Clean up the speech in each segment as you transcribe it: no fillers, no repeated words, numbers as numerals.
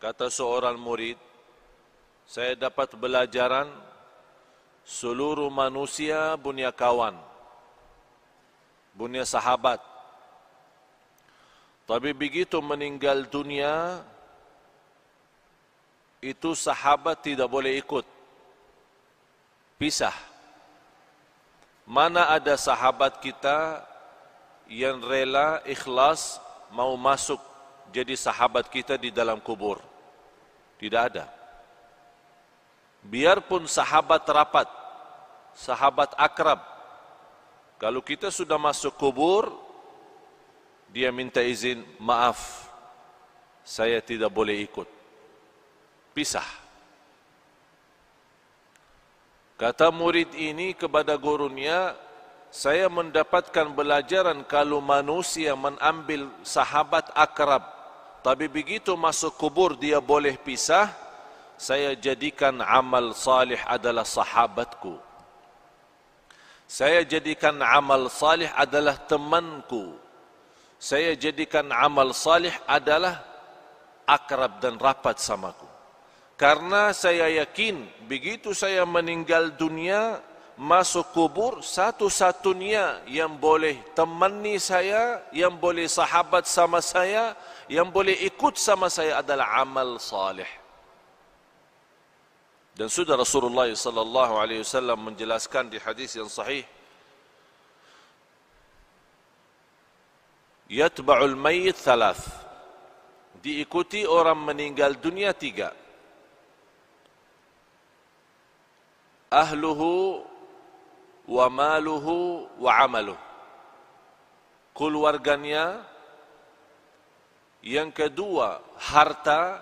Kata seorang murid, saya dapat belajaran seluruh manusia punya kawan, punya sahabat. Tapi begitu meninggal dunia, itu sahabat tidak boleh ikut. Pisah. Mana ada sahabat kita yang rela, ikhlas, mau masuk jadi sahabat kita di dalam kubur? Tidak ada. Biarpun sahabat rapat, sahabat akrab, kalau kita sudah masuk kubur, dia minta izin, maaf, saya tidak boleh ikut. Pisah. Kata murid ini kepada gurunya, saya mendapatkan belajaran kalau manusia mengambil sahabat akrab, tapi begitu masuk kubur dia boleh pisah, saya jadikan amal salih adalah sahabatku. Saya jadikan amal salih adalah temanku. Saya jadikan amal salih adalah akrab dan rapat samaku. Karena saya yakin begitu saya meninggal dunia, masuk kubur, satu-satunya yang boleh temani saya, yang boleh sahabat sama saya, yang boleh ikut sama saya adalah amal salih. Dan sudah Rasulullah sallallahu alaihi wasallam menjelaskan di hadis yang sahih, yatba'ul mayyit thalath, diikuti orang meninggal dunia 3. Ahluhu wa maluhu wa amaluh, keluarganya, yang kedua harta,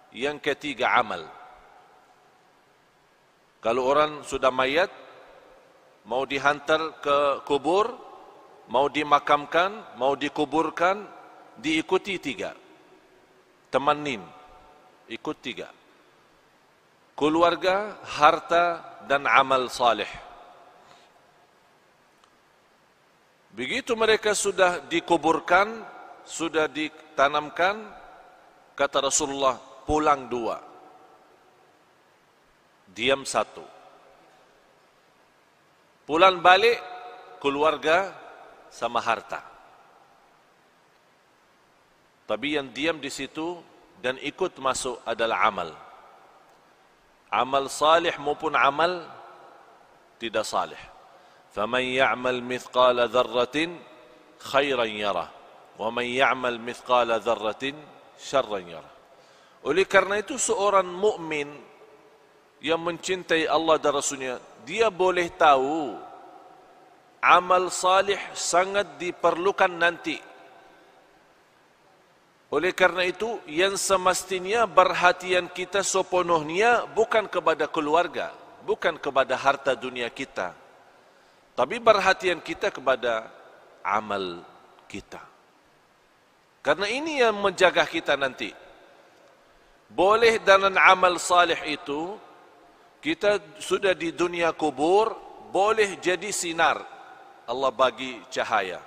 yang ketiga amal. Kalau orang sudah mayat, mau dihantar ke kubur, mau dimakamkan, mau dikuburkan, diikuti 3. Temanin, ikut 3. Keluarga, harta, dan amal salih. Begitu mereka sudah dikuburkan, sudah ditanamkan, kata Rasulullah, pulang 2. Diam 1. Pulang balik, keluarga sama harta. Tapi yang diam di situ dan ikut masuk adalah amal. Amal salih maupun amal tidak salih. Faman ya'mal mithqala dzarratin khairan yarah, wa man ya'mal mithqala dzarratin syarran yarah. Oleh karena itu seorang mukmin yang mencintai Allah dan Rasulnya, dia boleh tahu amal salih sangat diperlukan nanti. Oleh karena itu, yang semestinya perhatian kita sepenuhnya bukan kepada keluarga, bukan kepada harta dunia kita, tapi perhatian kita kepada amal kita. Karena ini yang menjaga kita nanti. Boleh dengan amal salih itu, kita sudah di dunia kubur, boleh jadi sinar. Allah bagi cahaya.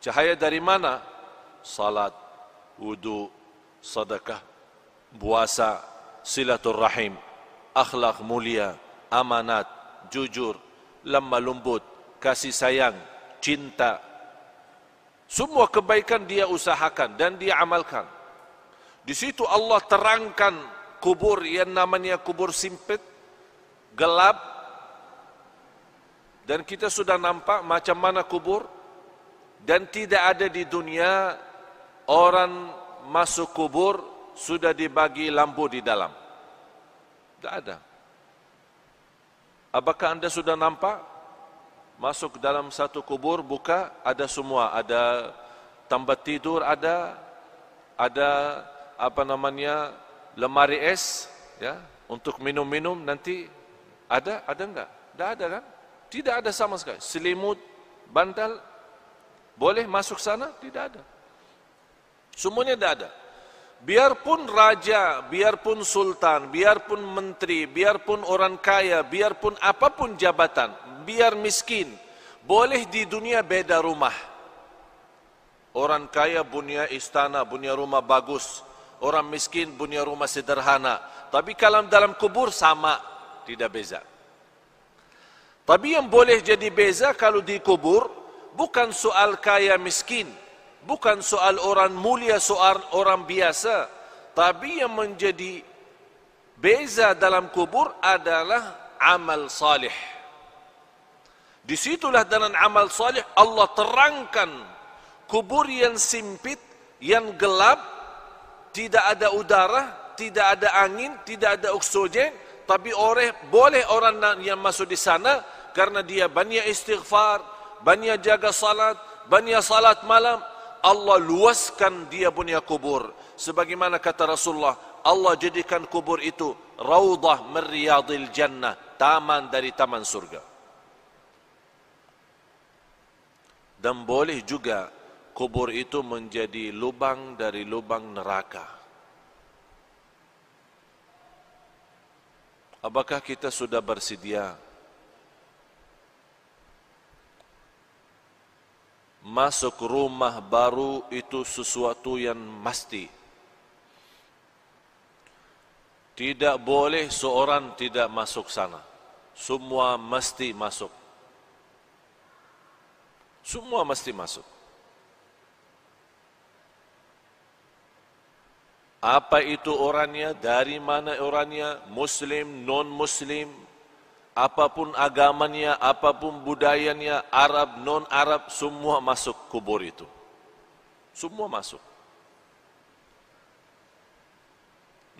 Cahaya dari mana? Salat, wudu, sedekah, puasa, silaturrahim, akhlak mulia, amanat, jujur, lemah lembut, kasih sayang, cinta. Semua kebaikan dia usahakan dan dia amalkan. Di situ Allah terangkan kubur yang namanya kubur sempit, gelap, dan kita sudah nampak macam mana kubur, dan tidak ada di dunia orang masuk kubur sudah dibagi lampu di dalam. Tidak ada. Apakah anda sudah nampak? Masuk dalam satu kubur, buka, ada semua. Ada tempat tidur, ada lemari es, ya, untuk minum-minum nanti. Ada enggak? Tidak ada kan? Tidak ada sama sekali. Selimut, bantal, boleh masuk sana? Tidak ada. Semuanya tidak ada. Biarpun raja, biarpun sultan, biarpun menteri, biarpun orang kaya, biarpun apapun jabatan, biar miskin, boleh di dunia beda rumah. Orang kaya punya istana, punya rumah bagus. orang miskin punya rumah sederhana. Tapi kalau dalam kubur sama, tidak beza. Tapi yang boleh jadi beza kalau di kubur, bukan soal kaya miskin, bukan soal orang mulia, soal orang biasa. Tapi yang menjadi beza dalam kubur adalah amal salih. Disitulah dalam amal salih Allah terangkan kubur yang sempit, yang gelap, tidak ada udara, tidak ada angin, tidak ada oksigen, tapi boleh orang yang masuk di sana karena dia banyak istighfar, banyak jaga salat, banyak salat malam. Allah luaskan dia punya kubur. Sebagaimana kata Rasulullah, Allah jadikan kubur itu raudhah min riyadil jannah, taman dari taman surga. Dan boleh juga kubur itu menjadi lubang dari lubang neraka. Apakah kita sudah bersedia masuk rumah baru itu sesuatu yang mesti? Tidak boleh seorang tidak masuk sana. Semua mesti masuk. Semua mesti masuk. Apa itu orangnya, dari mana orangnya, muslim, non-muslim, apapun agamanya, apapun budayanya, Arab, non-Arab, semua masuk kubur itu. Semua masuk.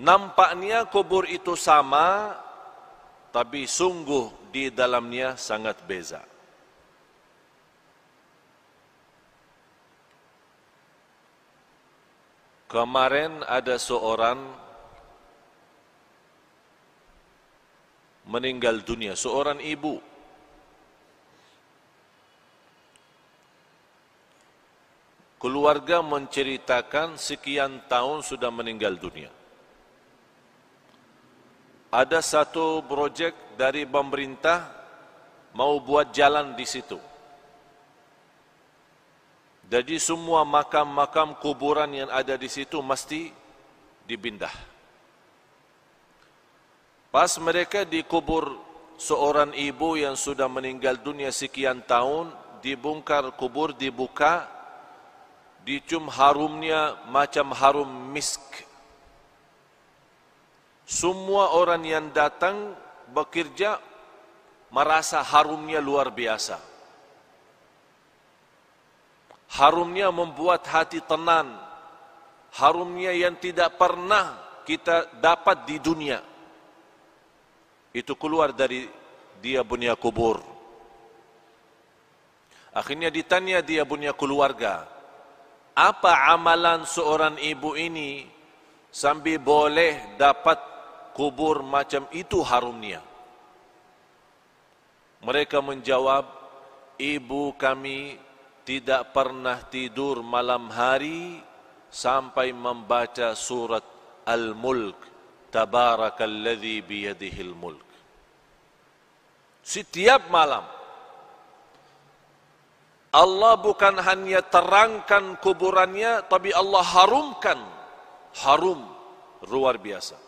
Nampaknya kubur itu sama, tapi sungguh di dalamnya sangat beza. Kemarin ada seorang meninggal dunia, seorang ibu. Keluarga menceritakan sekian tahun sudah meninggal dunia. Ada satu projek dari pemerintah mau buat jalan di situ. Jadi semua makam-makam kuburan yang ada di situ mesti dipindah. Pas mereka dikubur seorang ibu yang sudah meninggal dunia sekian tahun, dibongkar kubur, dibuka, dicium harumnya macam harum misk. Semua orang yang datang bekerja merasa harumnya luar biasa. Harumnya membuat hati tenang. Harumnya yang tidak pernah kita dapat di dunia. Itu keluar dari dia punya kubur. Akhirnya ditanya dia punya keluarga, apa amalan seorang ibu ini sambil boleh dapat kubur macam itu harumnya? Mereka menjawab, ibu kami tidak pernah tidur malam hari sampai membaca surat Al-Mulk, Tabarakalladzi biyadihil mulk. Setiap malam Allah bukan hanya terangkan kuburannya, tapi Allah harumkan. Harum luar biasa.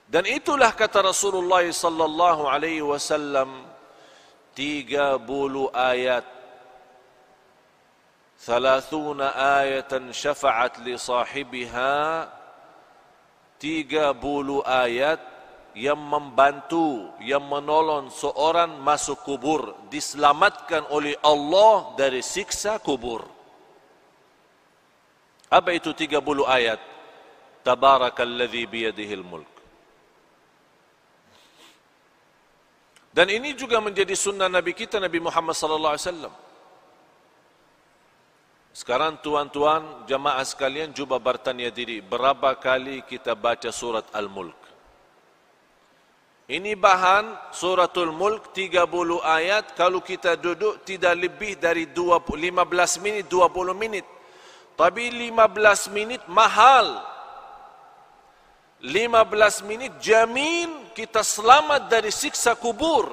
Dan itulah kata Rasulullah sallallahu alaihi wasallam, 30 ayat, 30 ayatan syafa'at li sahibiha, 30 ayat yang membantu, yang menolong seorang masuk kubur, diselamatkan oleh Allah dari siksa kubur. Apa itu 30 ayat? Tabarakalladzi biyadihil mulk. Dan ini juga menjadi sunnah Nabi kita, Nabi Muhammad sallallahu alaihi wasallam. Sekarang tuan-tuan, jamaah sekalian, cuba bertanya diri, berapa kali kita baca surat Al-Mulk? Ini bahan suratul Mulk 30 ayat, kalau kita duduk tidak lebih dari 15 minit, 20 menit. Tapi 15 minit mahal. 15 menit jamin kita selamat dari siksa kubur.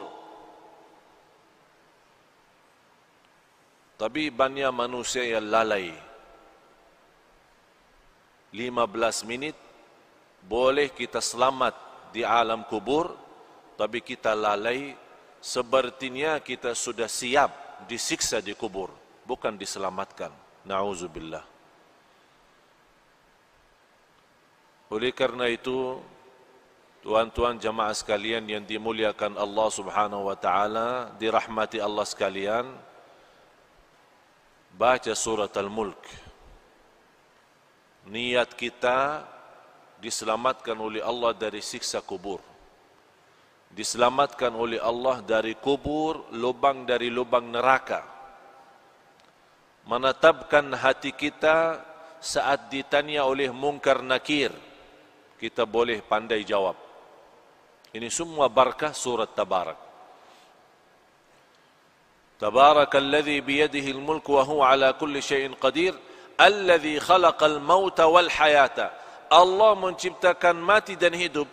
Tapi banyak manusia yang lalai. 15 minit, boleh kita selamat di alam kubur, tapi kita lalai, sepertinya kita sudah siap disiksa di kubur, bukan diselamatkan. Na'udzubillah. Oleh karena itu, tuan-tuan jamaah sekalian yang dimuliakan Allah Subhanahu wa taala, dirahmati Allah sekalian, baca surat Al-Mulk. Niat kita diselamatkan oleh Allah dari siksa kubur. Diselamatkan oleh Allah dari kubur, lubang dari lubang neraka. Menetapkan hati kita saat ditanya oleh mungkar nakir, kita boleh pandai jawab. Ini semua barakah surat Tabarak. Tabarakalladzi biyadihi al-mulk wa huwa ala kulli syai'in qadir, alladzi khalaqal mauta wal hayata. Allah menciptakan mati dan hidup,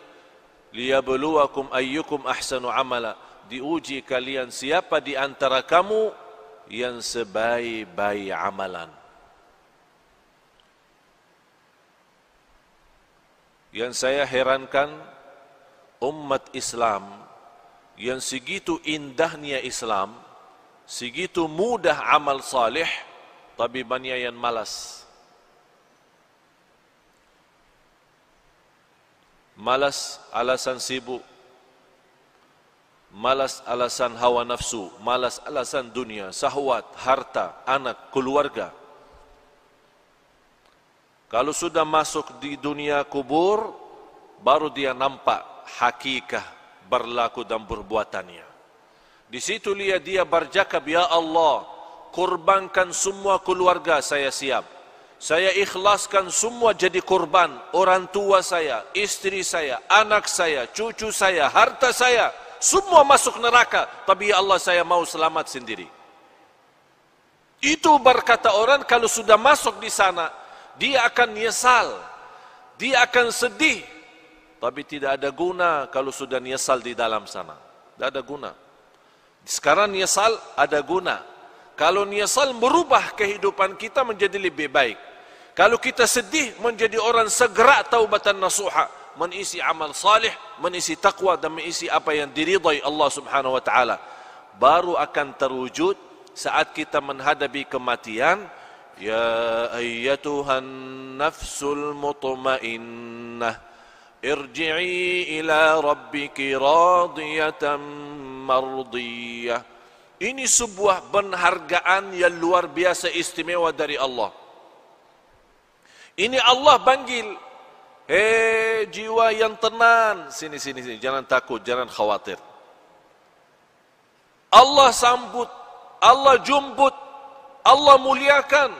liyabluwakum ayyukum ahsanu amala. Diuji kalian siapa di antara kamu yang sebaik-baik amalan. Yang saya herankan, umat Islam yang segitu indahnya Islam, segitu mudah amal salih, tapi banyak yang malas. Malas alasan sibuk, malas alasan hawa nafsu, malas alasan dunia, syahwat, harta, anak, keluarga. Kalau sudah masuk di dunia kubur, baru dia nampak hakikah berlaku dan perbuatannya. Di situ dia bercakap, ya Allah, kurbankan semua keluarga saya siap. Saya ikhlaskan semua jadi kurban. Orang tua saya, istri saya, anak saya, cucu saya, harta saya, semua masuk neraka. Tapi ya Allah, saya mau selamat sendiri. Itu berkata orang kalau sudah masuk di sana, dia akan nyesal, dia akan sedih. Tapi tidak ada guna kalau sudah nyesal di dalam sana. Tidak ada guna. Sekarang nyesal ada guna. Kalau nyesal merubah kehidupan kita menjadi lebih baik. Kalau kita sedih menjadi orang segera taubatan nasuha, mengisi amal salih, mengisi taqwa dan mengisi apa yang diridai Allah Subhanahu wa taala. Baru akan terwujud saat kita menghadapi kematian. Ya ayyatuhan nafsul mutmainnah, irji'i ila rabbiki radiyatan mardiyah. Ini sebuah penghargaan yang luar biasa istimewa dari Allah. Ini Allah panggil, hei jiwa yang tenang, sini, jangan takut, jangan khawatir. Allah sambut, Allah jemput, Allah muliakan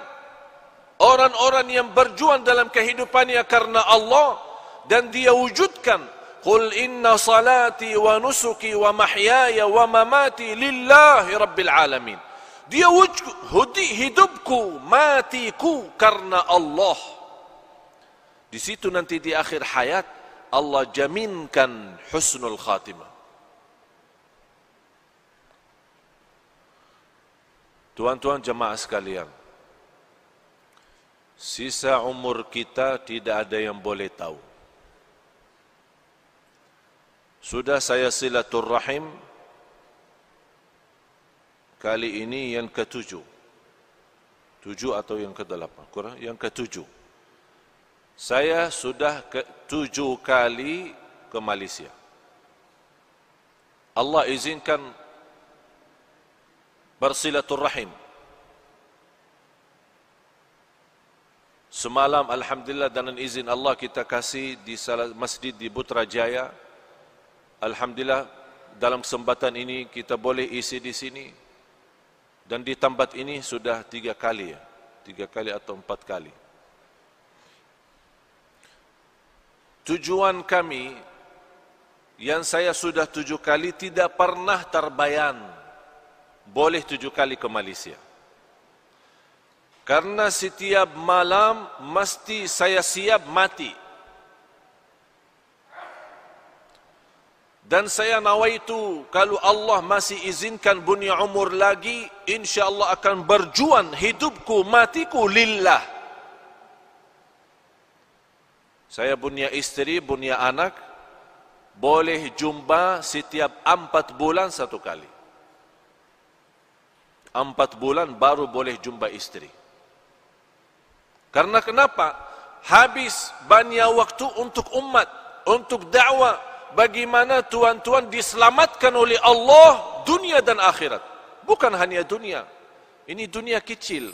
orang-orang yang berjuang dalam kehidupannya karena Allah, dan dia wujudkan, qul inna salati wa nusuki wa mahyaya wa mamati lillahi rabbil alamin. Dia wujud hidupku, matiku karena Allah. Di situ nanti di akhir hayat Allah jaminkan husnul khatimah. Tuan-tuan jemaah sekalian, sisa umur kita tidak ada yang boleh tahu. Sudah saya silaturrahim kali ini yang ke-7. 7 atau yang ke-8? Kurang, yang ke-7. Saya sudah 7 kali ke Malaysia. Allah izinkan bersilaturrahim. Semalam alhamdulillah dengan izin Allah kita kasih di salah masjid di Putrajaya. Alhamdulillah dalam kesempatan ini kita boleh isi di sini. Dan di tempat ini sudah 3 kali ya. 3 kali atau 4 kali. Tujuan kami yang saya sudah 7 kali tidak pernah terbayang boleh 7 kali ke Malaysia. Karena setiap malam mesti saya siap mati. Dan saya nawaitu kalau Allah masih izinkan punya umur lagi, insya-Allah akan berjuang hidupku matiku lillah. Saya punya istri, punya anak, boleh jumpa setiap 4 bulan 1 kali. 4 bulan baru boleh jumpa istri. Karena kenapa? Habis banyak waktu untuk umat, untuk dakwah. Bagaimana tuan-tuan diselamatkan oleh Allah dunia dan akhirat. Bukan hanya dunia. Ini dunia kecil.